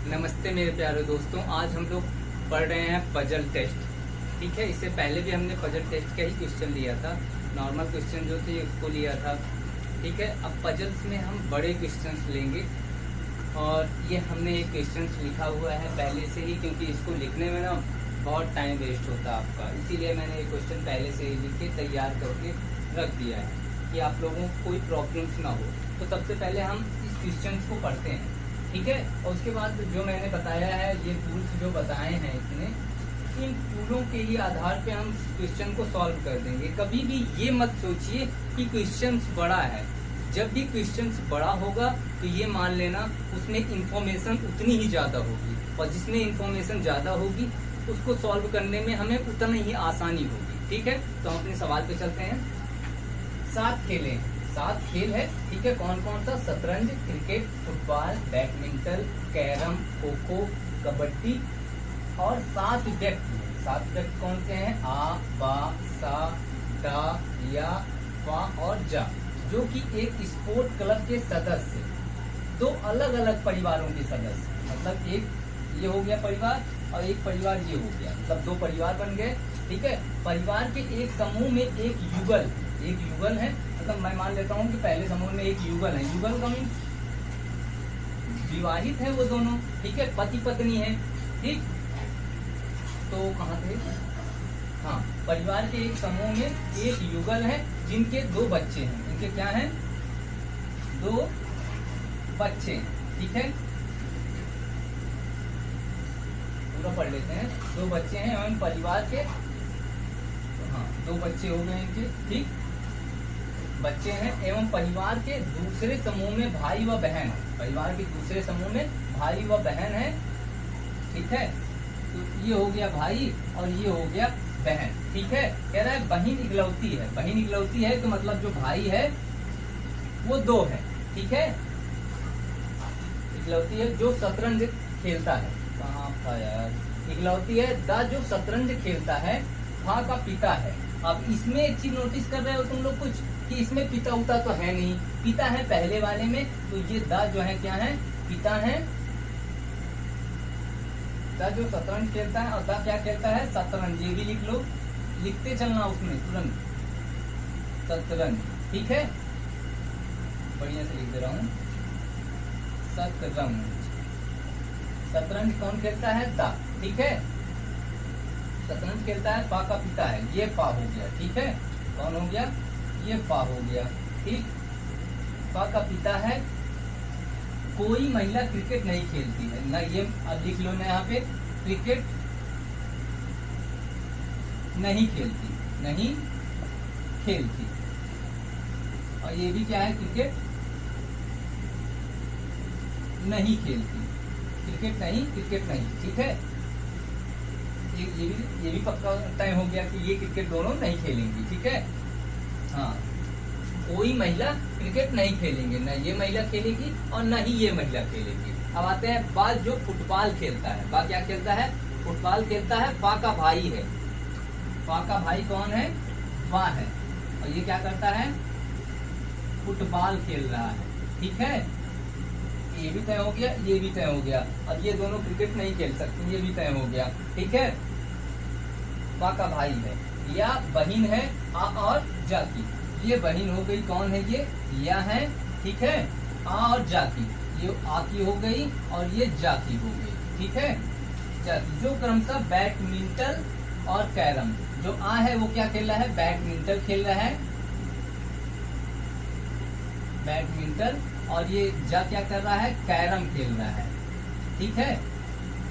नमस्ते मेरे प्यारे दोस्तों, आज हम लोग पढ़ रहे हैं पजल टेस्ट। ठीक है, इससे पहले भी हमने पजल टेस्ट का ही क्वेश्चन लिया था, नॉर्मल क्वेश्चन जो थे उसको लिया था। ठीक है, अब पजल्स में हम बड़े क्वेश्चंस लेंगे और ये हमने एक क्वेश्चंस लिखा हुआ है पहले से ही, क्योंकि इसको लिखने में ना बहुत टाइम वेस्ट होता है आपका, इसीलिए मैंने ये क्वेश्चन पहले से ही लिख के तैयार करके रख दिया है कि आप लोगों को कोई प्रॉब्लम्स ना हो। तो सबसे पहले हम इस क्वेश्चन को पढ़ते हैं, ठीक है, और उसके बाद जो मैंने बताया है, ये टूल्स जो बताए हैं इतने, इन टूलों के ही आधार पे हम क्वेश्चन को सॉल्व कर देंगे। कभी भी ये मत सोचिए कि क्वेश्चन बड़ा है। जब भी क्वेश्चन बड़ा होगा तो ये मान लेना उसमें इंफॉर्मेशन उतनी ही ज़्यादा होगी, और जिसमें इंफॉर्मेशन ज़्यादा होगी उसको सॉल्व करने में हमें उतना ही आसानी होगी। ठीक है, तो हम अपने सवाल पे चलते हैं। 7 खेल है, ठीक है, कौन कौन सा? शतरंज, cricket, football, badminton, carrom, kho kho, kabaddi, और 7 व्यक्ति। 7 व्यक्ति कौन से हैं? आ, बा, सा, डा, या, वा और जा, जो कि एक स्पोर्ट क्लब के सदस्य, 2 अलग अलग परिवारों के सदस्य, मतलब एक ये हो गया परिवार और एक परिवार ये हो गया, मतलब 2 परिवार बन गए। ठीक है, परिवार के एक समूह में एक युगल है, मतलब मैं मान लेता हूँ कि पहले समूह में एक युगल है। युगल का मीन्स विवाहित है वो दोनों, ठीक है, पति पत्नी है। ठीक, तो कहाँ थे? हाँ, परिवार के एक समूह में एक युगल है जिनके 2 बच्चे हैं। इनके क्या हैं? 2 बच्चे। ठीक है, पूरा पढ़ लेते हैं। 2 बच्चे हैं एवं परिवार के, हाँ 2 बच्चे हो गए इनके, ठीक, बच्चे हैं एवं परिवार के दूसरे समूह में भाई व बहन, परिवार के दूसरे समूह में भाई व बहन है। ठीक है, तो ये हो गया भाई और ये हो गया बहन। ठीक है, कह रहा है बहन इकलौती है। बहन इकलौती है तो मतलब जो भाई है वो 2 है। ठीक है, इकलौती है जो शतरंज खेलता है। कहाँ था यार? इकलौती है दा जो शतरंज खेलता है, फा का पिता है। अब इसमें एक चीज नोटिस कर रहे हो तुम लोग कुछ, कि इसमें पिता उता तो है नहीं, पिता है पहले वाले में, तो ये दा जो है क्या है? पिता है। दा जो शतरंज खेलता है और दा क्या खेलता है? शतरंज। ये भी लिख लो, लिखते चलना उसमें तुरंत, शतरंज। ठीक है, बढ़िया से लिख दे रहा हूँ, शतरंज। शतरंज कौन खेलता है? दा। ठीक है, शतरंज खेलता है, फा का पिता है, ये फा हो गया। ठीक है, कौन हो गया? ये फा हो गया। ठीक, फा का पिता है। कोई महिला क्रिकेट नहीं खेलती है ना, ये अब लिख लो ना यहाँ पे, क्रिकेट नहीं खेलती, नहीं खेलती। और ये भी क्या है? क्रिकेट नहीं खेलती, क्रिकेट नहीं। ठीक है, ये भी पक्का तय हो गया कि ये क्रिकेट दोनों नहीं खेलेंगी। ठीक है, हाँ, कोई महिला क्रिकेट नहीं खेलेंगे, ना ये महिला खेलेगी और ना ही ये महिला खेलेगी। अब आते हैं बा जो फुटबॉल खेलता है। बा क्या खेलता है? फुटबॉल खेलता है। फा का भाई है, फा का भाई कौन है? बा है, और ये क्या करता है? फुटबॉल खेल रहा है। ठीक है, ये भी तय हो गया, ये भी तय हो गया। अब ये दोनों क्रिकेट नहीं खेल सकते, ये भी तय हो गया। ठीक है, बा का भाई है, या बहन है आ और जा की, ये बहन हो गई। कौन है ये? या है। ठीक है, आ और जा की, ये आ की हो गई और ये जा की हो गई। ठीक है, जा की, जो क्रमशः बैडमिंटन और कैरम, जो आ है वो क्या खेल रहा है? बैडमिंटन खेल रहा है, बैडमिंटन, और ये जा क्या कर रहा है? कैरम खेल रहा है। ठीक है,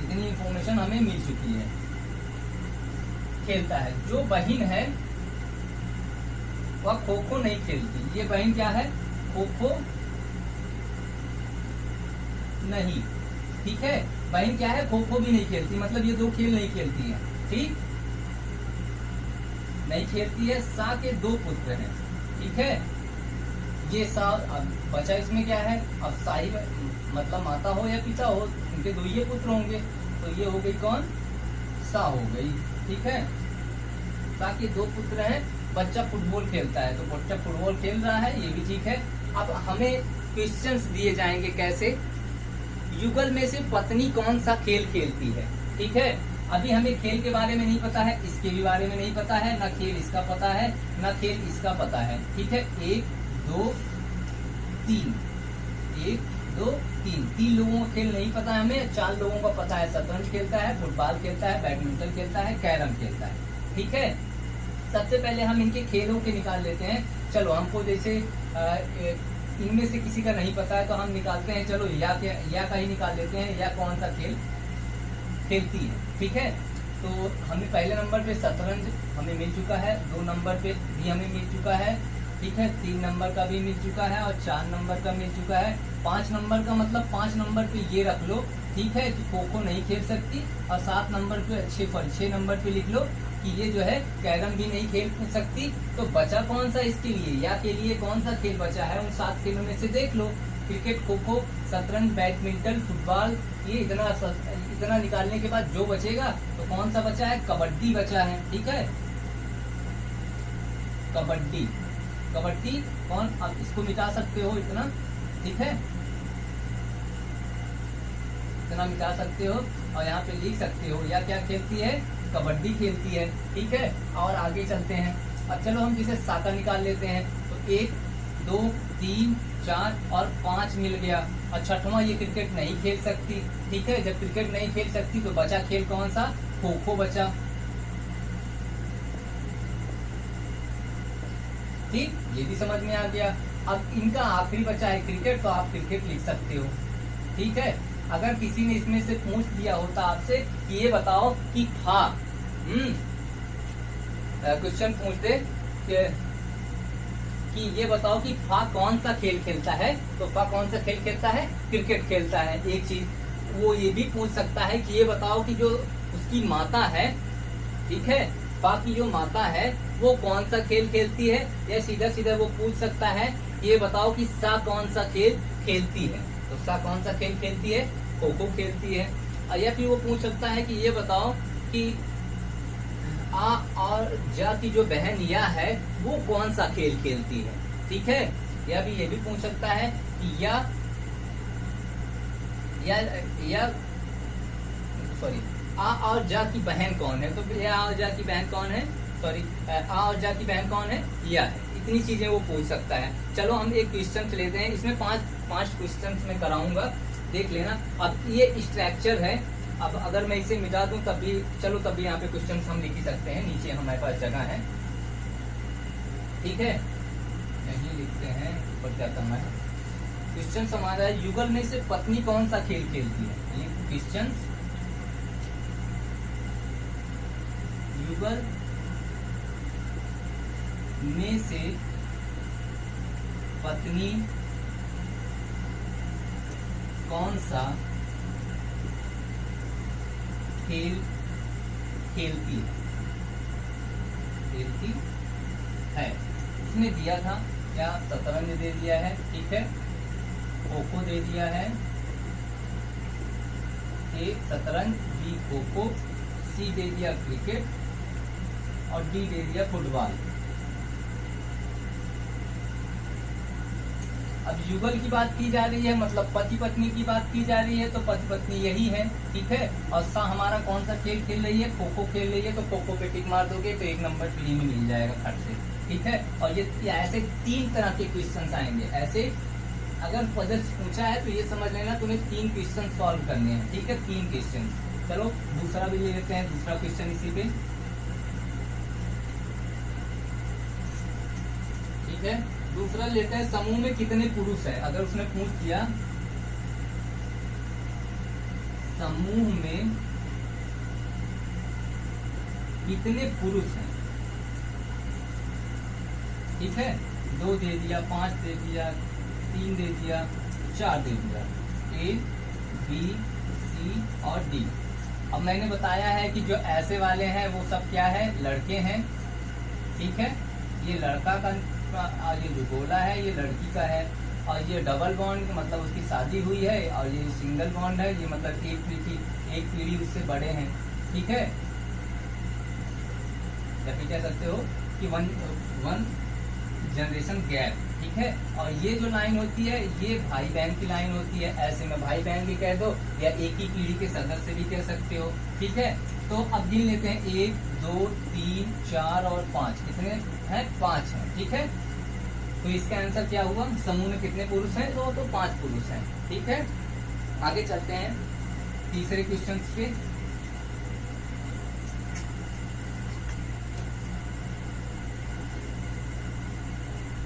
इतनी इंफॉर्मेशन हमें मिल चुकी है। खेलता है। जो बहन है वह खो खो नहीं खेलती। ये बहन क्या है? खो खो नहीं। ठीक है, बहन क्या है? खो खो भी नहीं खेलती, मतलब ये 2 खेल नहीं खेलती है। ठीक, नहीं खेलती है। सा के 2 पुत्र हैं। ठीक है, ये सा, अब बचा इसमें क्या है? अब साई मतलब माता हो या पिता हो, उनके 2 ही पुत्र होंगे, तो ये हो गई कौन? सा हो गई। ठीक है, सा के 2 पुत्र हैं। बच्चा फुटबॉल खेलता है, तो बच्चा फुटबॉल खेल रहा है, ये भी ठीक है। अब हमें क्वेश्चंस दिए जाएंगे कैसे? युगल में से पत्नी कौन सा खेल खेलती है। ठीक है, अभी हमें खेल के बारे में नहीं पता है, इसके भी बारे में नहीं पता है, ना खेल इसका पता है ना खेल इसका पता है। ठीक है, 1 2 3, 1 2 3, 3 लोगों का खेल नहीं पता है हमें, 4 लोगों का पता है। शतरंज खेलता है, फुटबॉल खेलता है, बैडमिंटन खेलता है, कैरम खेलता है। ठीक है, सबसे पहले हम इनके खेलों के निकाल लेते हैं। चलो हमको जैसे इनमें से किसी का नहीं पता है तो हम निकालते हैं, चलो या का ही निकाल लेते हैं, या कौन सा खेल खेलती है। ठीक है, तो हमें पहले नंबर पे शतरंज हमें मिल चुका है, 2 नंबर पे भी हमें मिल चुका है। ठीक है, 3 नंबर का भी मिल चुका है और 4 नंबर का मिल चुका है। 5 नंबर का मतलब 5 नंबर पे ये रख लो। ठीक है, कि खो खो नहीं खेल सकती। और 7 नंबर पे 6 नंबर पे लिख लो कि ये जो है कैरम भी नहीं खेल सकती। तो बचा कौन सा इसके लिए, या के लिए कौन सा खेल बचा है, उन 7 खेलों में से देख लो। क्रिकेट, खो खो, शतरंज, बैडमिंटन, फुटबॉल, ये इतना निकालने के बाद जो बचेगा तो कौन सा बचा है, कबड्डी बचा है। ठीक है, कबड्डी कौन, अब इसको मिटा सकते हो इतना। ठीक है, इतना मिटा सकते हो और यहाँ पे लिख सकते हो या क्या खेलती है, कबड्डी खेलती है। ठीक है, और आगे चलते हैं। अब चलो हम जिसे साका निकाल लेते हैं। तो 1 2 3 4 और 5 मिल गया। और 6वां ये क्रिकेट नहीं खेल सकती। ठीक है, जब क्रिकेट नहीं खेल सकती तो बचा खेल कौन सा, खो खो बचा। ठीक, ये भी समझ में आ गया। अब इनका आखिरी बचा है क्रिकेट, तो आप क्रिकेट लिख सकते हो। ठीक है, अगर किसी ने इसमें से पूछ दिया होता आपसे कि ये बताओ कि फा, क्वेश्चन पूछ दे कि ये बताओ कि फा कौन सा खेल खेलता है, तो फा कौन सा खेल खेलता है, क्रिकेट खेलता है। एक चीज वो ये भी पूछ सकता है कि ये बताओ कि जो उसकी माता है, ठीक है, फा की जो माता है वो कौन सा खेल खेलती है। या सीधा सीधा वो पूछ सकता है ये बताओ कि सा कौन सा खेल खेलती है, तो सा कौन सा खेल खेलती है, खो खो खेलती है। या फिर वो पूछ सकता है कि ये बताओ कि आ और जा की जो बहन या है वो कौन सा खेल खेलती है। ठीक है, या भी ये भी पूछ सकता है कि या सॉरी आ और जा की बहन कौन है, तो या और जा की बहन कौन है, सॉरी आ और जा की बहन कौन है, या है। इतनी चीजें वो पूछ सकता है। चलो हम एक क्वेश्चन लेते हैं, इसमें पांच क्वेश्चन में कराऊंगा, देख लेना। अब ये स्ट्रक्चर है, अब अगर मैं इसे मिटा दूं तब भी चलो, तब भी यहाँ पे क्वेश्चन हम लिख ही सकते हैं, नीचे हमारे पास जगह है। ठीक है, यही लिखते हैं, ऊपर क्या करना है। क्वेश्चन हमारा है, युगल में से पत्नी कौन सा खेल खेलती है। ये क्वेश्चन, युगल में से पत्नी कौन सा खेल खेलती है। इसने दिया था क्या, शतरंज दे दिया है। ठीक है, खो खो दे दिया है, ए शतरंज, बी खो खो, सी दे दिया क्रिकेट और डी दे दिया फुटबॉल। अब युगल की बात की जा रही है, मतलब पति पत्नी की बात की जा रही है, तो पति पत्नी यही है। ठीक है, और सा हमारा कौन सा खेल खेल रही है, खो खो खेल रही है, तो खो खो पे टिक मार दोगे तो 1 नंबर फ्री में मिल जाएगा खट से। ठीक है, और ये ऐसे 3 तरह के क्वेश्चन आएंगे। ऐसे अगर पजल्स पूछा है तो ये समझ लेना तुम्हें 3 क्वेश्चन सॉल्व करने हैं। ठीक है, 3 क्वेश्चन। चलो दूसरा भी ले लेते हैं, दूसरा क्वेश्चन इसी पे। ठीक है, दूसरा लेते हैं, समूह में कितने पुरुष है। अगर उसने पूछ दिया समूह में कितने पुरुष हैं, ठीक है, 2 दे दिया, 5 दे दिया, 3 दे दिया, 4 दे दिया, ए बी सी और डी। अब मैंने बताया है कि जो ऐसे वाले हैं वो सब क्या है, लड़के हैं। ठीक है, ये लड़का का, ये जो गोला है ये लड़की का है, और ये डबल बॉन्ड मतलब उसकी शादी हुई है, और ये सिंगल बॉन्ड है, ये मतलब एक पीढ़ी उससे बड़े हैं। ठीक है, या फिर कह सकते हो कि वन जनरेशन गैप। ठीक है। और ये जो लाइन होती है ये भाई बहन की लाइन होती है, ऐसे में भाई बहन भी कह दो या एक ही पीढ़ी के सदस्य भी कह सकते हो, ठीक है। तो अब गिन लेते हैं 1 2 3 4 और 5, कितने हैं? 5 हैं, ठीक है। तो इसका आंसर क्या हुआ? समूह में कितने पुरुष हैं? तो 5 पुरुष हैं, ठीक है। आगे चलते हैं तीसरे क्वेश्चन पे।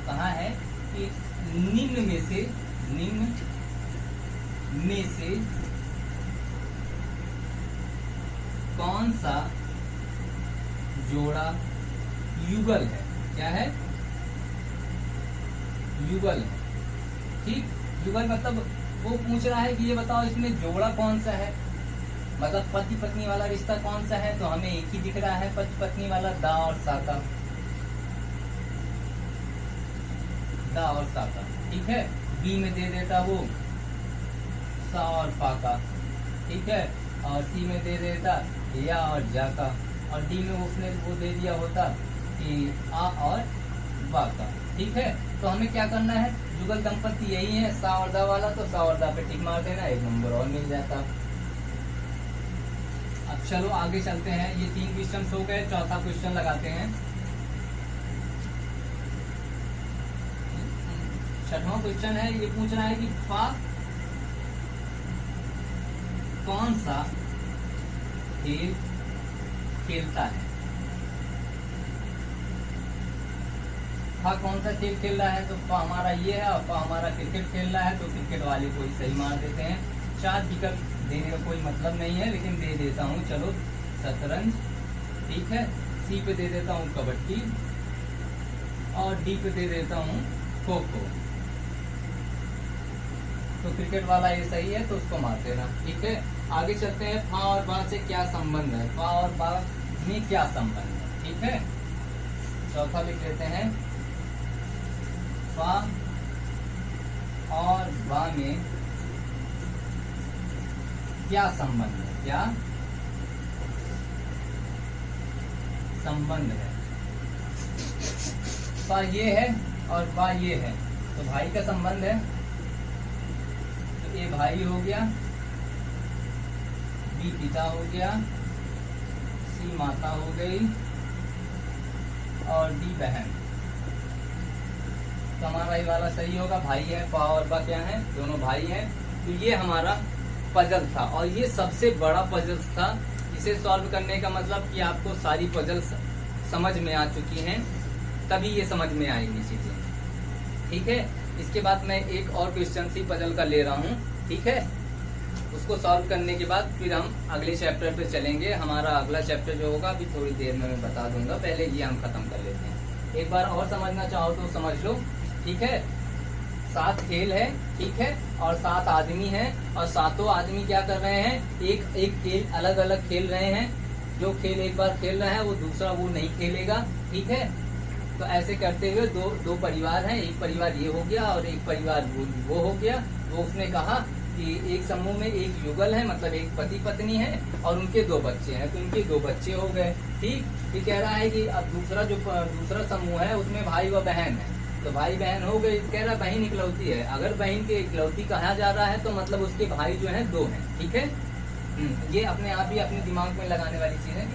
कहा है कि निम्न में से कौन सा जोड़ा युगल है? क्या है? युगल है, ठीक। युगल मतलब वो पूछ रहा है कि ये बताओ इसमें जोड़ा कौन सा है, मतलब पति पत्नी वाला रिश्ता कौन सा है। तो हमें एक ही दिख रहा है पति पत्नी वाला, दा और सा का, दा और सा का, ठीक है। बी में दे देता वो सा और फा का, ठीक है। और सी में दे देता या और जा का, और डी में उसने वो दे दिया होता कि आ और वा का, ठीक है। तो हमें क्या करना है? जुगल दंपति यही है, सा और दा वाला, तो सा और दा पे टिक मार देना, एक नंबर और मिल जाता। अब चलो आगे चलते हैं। ये 3 क्वेश्चन हो गए, चौथा क्वेश्चन लगाते हैं। छठवां क्वेश्चन है, ये पूछ रहा है कि फा कौन सा खेल खेलता है? फा कौन सा खेल खेल रहा है? तो फा हमारा ये है और फा हमारा क्रिकेट खेल रहा है, तो क्रिकेट वाले को ही सही मार देते हैं। 4 विकल्प देने का कोई मतलब नहीं है, लेकिन दे देता हूँ। चलो शतरंज, ठीक है। सी पे दे देता हूँ कबड्डी, और डी पे दे देता हूँ खो खो। तो क्रिकेट वाला ये सही है, तो उसको मार देना, ठीक है। आगे चलते हैं। फा और बा से क्या संबंध है? फा और बा में क्या संबंध है, ठीक है। चौथा लिख लेते हैं, फा और बा में क्या संबंध है? क्या संबंध है? फा ये है और बा ये है, तो भाई का संबंध है। तो ए भाई हो गया, बी पिता हो गया, सी माता हो गई, और डी बहन। तो हमारा ये वाला सही होगा, भाई है। फा और बा क्या है? दोनों भाई हैं। तो ये हमारा पजल था, और ये सबसे बड़ा पजल था। इसे सॉल्व करने का मतलब कि आपको सारी पजल समझ में आ चुकी हैं, तभी ये समझ में आएंगी चीजें, ठीक है। इसके बाद मैं एक और क्वेश्चन सी पजल का ले रहा हूँ, ठीक है। उसको सॉल्व करने के बाद फिर हम अगले चैप्टर पे चलेंगे। हमारा अगला चैप्टर जो होगा अभी थोड़ी देर में मैं बता दूंगा, पहले ये हम खत्म कर लेते हैं। एक बार और समझना चाहो तो समझ लो, ठीक है। 7 खेल है, ठीक है, और 7 आदमी हैं, और 7 आदमी क्या कर रहे हैं? एक एक खेल अलग अलग खेल रहे हैं। जो खेल एक बार खेल रहा है वो दूसरा वो नहीं खेलेगा, ठीक है। तो ऐसे करते हुए दो परिवार हैं, एक परिवार ये हो गया और एक परिवार वो हो गया। तो उसने कहा कि एक समूह में एक युगल है, मतलब एक पति पत्नी है और उनके 2 बच्चे हैं, तो उनके 2 बच्चे हो गए, ठीक। ये कह रहा है कि अब दूसरा समूह है उसमें भाई व बहन है, तो भाई बहन हो गई। कह रहा बहन इकलौती है। अगर बहन के इकलौती कहा जा रहा है तो मतलब उसके भाई जो है 2 हैं, ठीक है। ये अपने आप ही अपने दिमाग में लगाने वाली चीज है कि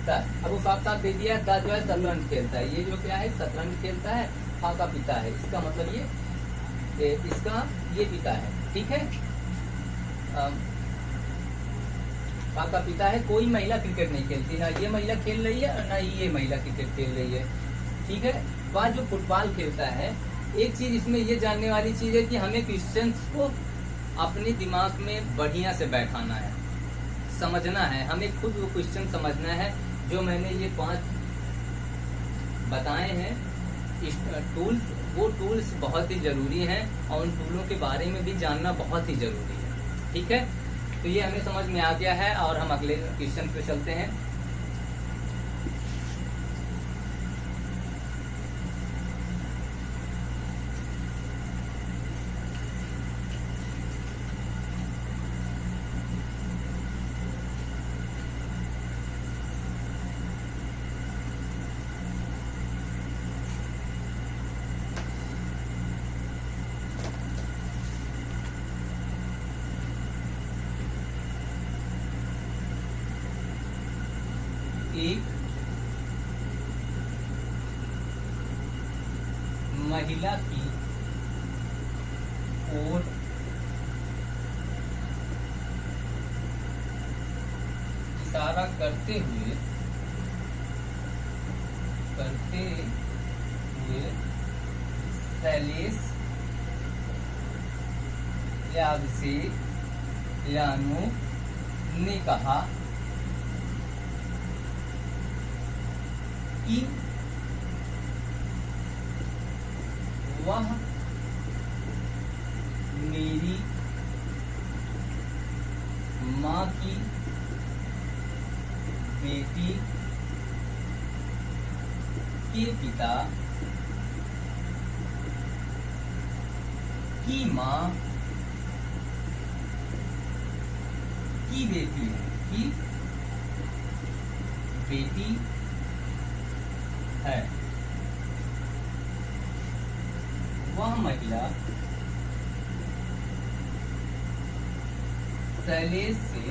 अब वो साफ साफ दे दिया है, दा जो है शतरंज खेलता है। ये जो क्या है? शतरंज खेलता है। फा का पिता है, इसका मतलब इसका ये पिता है, ठीक है। फा का पिता है। कोई महिला क्रिकेट नहीं खेलती, ना ये महिला खेल रही है और ना ये महिला क्रिकेट खेल रही है, ठीक है। वह जो फुटबॉल खेलता है, एक चीज इसमें ये जानने वाली चीज है कि हमें क्वेश्चंस को अपने दिमाग में बढ़िया से बैठाना है, समझना है। हमें खुद वो क्वेश्चन समझना है। जो मैंने ये 5 बताए हैं टूल्स, वो टूल्स बहुत ही जरूरी हैं और उन टूलों के बारे में भी जानना बहुत ही जरूरी है, ठीक है। तो ये हमें समझ में आ गया है और हम अगले क्वेश्चन पे चलते हैं। एक महिला की ओर इशारा करते हुए शैलेश या अभिषेक या अनूप ने कहा कि वह मेरी माँ की बेटी के पिता की माँ की बेटी है। वह महिला शैलेश से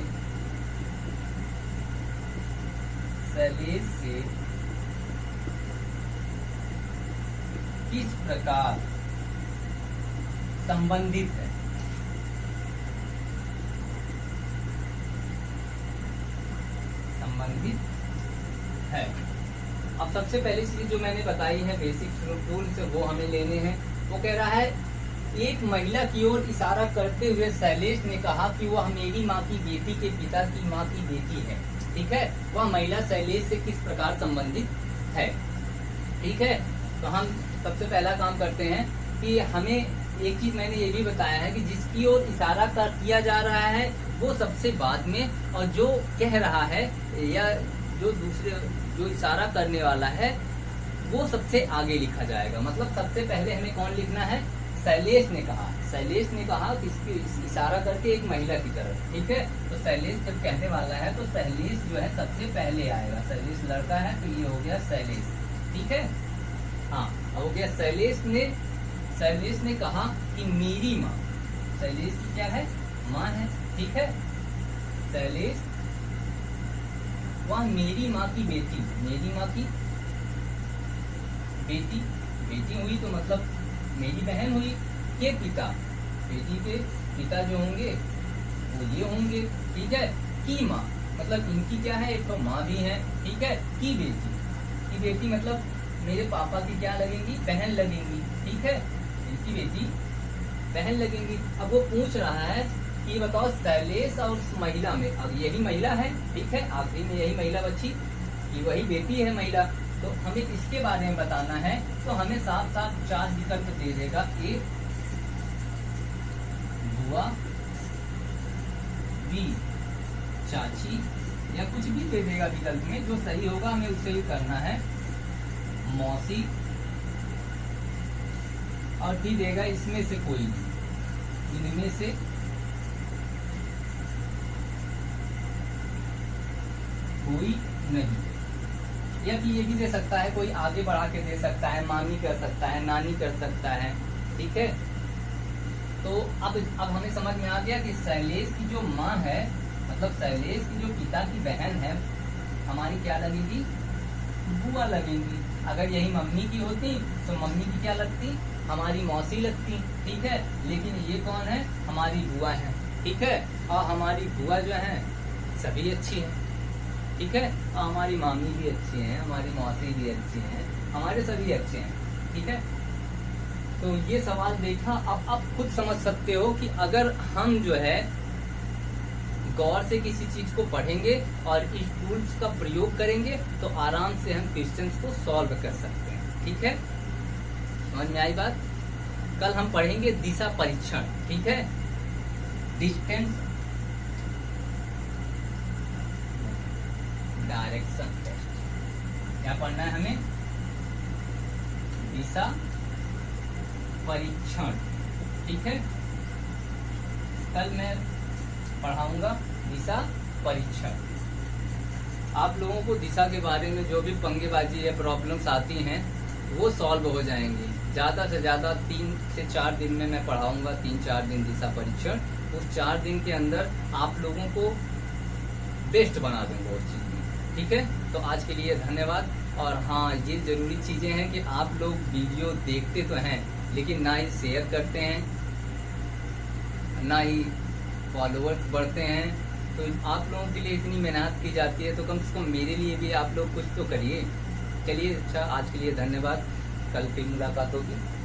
किस प्रकार संबंधित है। अब सबसे पहली चीज जो मैंने बताई है बेसिक रूल्स, वो हमें लेने हैं। वो कह रहा है एक महिला की ओर इशारा करते हुए शैलेश ने कहा कि वह मेरी माँ की बेटी के पिता की माँ की बेटी है। ठीक है, वह महिला शैलेश से किस प्रकार संबंधित है। ठीक है, तो हम सबसे पहला काम करते हैं कि हमें एक चीज मैंने ये भी बताया है कि जिसकी ओर इशारा किया जा रहा है वो सबसे बाद में, और जो कह रहा है या जो इशारा करने वाला है वो सबसे आगे लिखा जाएगा। मतलब सबसे पहले हमें कौन लिखना है, शैलेश ने कहा। शैलेश ने कहा किसकी, इशारा करके एक महिला की तरफ। ठीक है, तो शैलेश जब कहने वाला है तो शैलेश जो है सबसे पहले आएगा। शैलेश लड़का है तो ये हो गया शैलेश। ठीक है, हाँ हो गया। शैलेश ने कहा कि मेरी माँ, शैलेश की क्या है, माँ है। ठीक है, शैलेश वह मेरी माँ की बेटी, मेरी माँ की बेटी हुई तो मतलब मेरी बहन हुई, के पिता, बेटी के पिता जो होंगे वो ये होंगे। ठीक है, की माँ मतलब इनकी क्या है, एक तो माँ भी है। ठीक है, की बेटी मतलब मेरे पापा की क्या लगेंगी, बहन लगेंगी। ठीक है, इनकी बेटी बहन लगेंगी। अब वो पूछ रहा है कि बताओ शैलेश और उस महिला में, अब यही महिला है। ठीक है, आखिरी में यही महिला बची कि वही बेटी है महिला, तो हमें इसके बारे में बताना है। तो हमें साथ साथ 4 विकल्प दे देगा, ए बुआ, बी चाची, या कुछ भी दे देगा विकल्प में, जो सही होगा हमें उसे ही करना है, मौसी, और भी देगा इसमें से कोई, इनमें से कोई नहीं। या कि ये भी दे सकता है, कोई आगे बढ़ा के दे सकता है, मामी कर सकता है, नानी कर सकता है। ठीक है, तो अब हमें समझ में आ गया कि शैलेश की जो माँ है, मतलब शैलेश की जो पिता की बहन है, हमारी क्या लगेगी, बुआ लगेंगी। अगर यही मम्मी की होती तो मम्मी की क्या लगती, हमारी मौसी लगती। ठीक है, लेकिन ये कौन है, हमारी बुआ है। ठीक है, और हमारी बुआ जो है सभी अच्छी है। ठीक है, और हमारी मामी भी अच्छी हैं, हमारी मौसी भी अच्छी हैं, हमारे सभी अच्छे हैं। ठीक है, तो ये सवाल देखा। अब आप खुद समझ सकते हो कि अगर हम जो है गौर से किसी चीज को पढ़ेंगे और इस टूल्स का प्रयोग करेंगे तो आराम से हम क्वेश्चंस को सॉल्व कर सकते हैं। ठीक है, समझ में आई बात। कल हम पढ़ेंगे दिशा परीक्षण। ठीक है, डिस्टेंस डायरेक्शन टेस्ट। क्या पढ़ना है हमें, दिशा परीक्षण। ठीक है, कल मैं पढ़ाऊंगा दिशा परीक्षण। आप लोगों को दिशा के बारे में जो भी पंगेबाजी या प्रॉब्लम्स आती हैं वो सॉल्व हो जाएंगी। ज़्यादा से ज़्यादा 3 से 4 दिन में मैं पढ़ाऊंगा, 3-4 दिन दिशा परीक्षण। उस 4 दिन के अंदर आप लोगों को बेस्ट बना दूंगा उस चीज़ में। ठीक है, तो आज के लिए धन्यवाद। और हाँ, ये ज़रूरी चीज़ें हैं कि आप लोग वीडियो देखते तो हैं लेकिन ना ही शेयर करते हैं, ना ही फॉलोअर्स बढ़ते हैं। तो आप लोगों के लिए इतनी मेहनत की जाती है तो कम से कम मेरे लिए भी आप लोग कुछ तो करिए। चलिए, अच्छा, आज के लिए धन्यवाद। कल फिर मुलाकात होगी।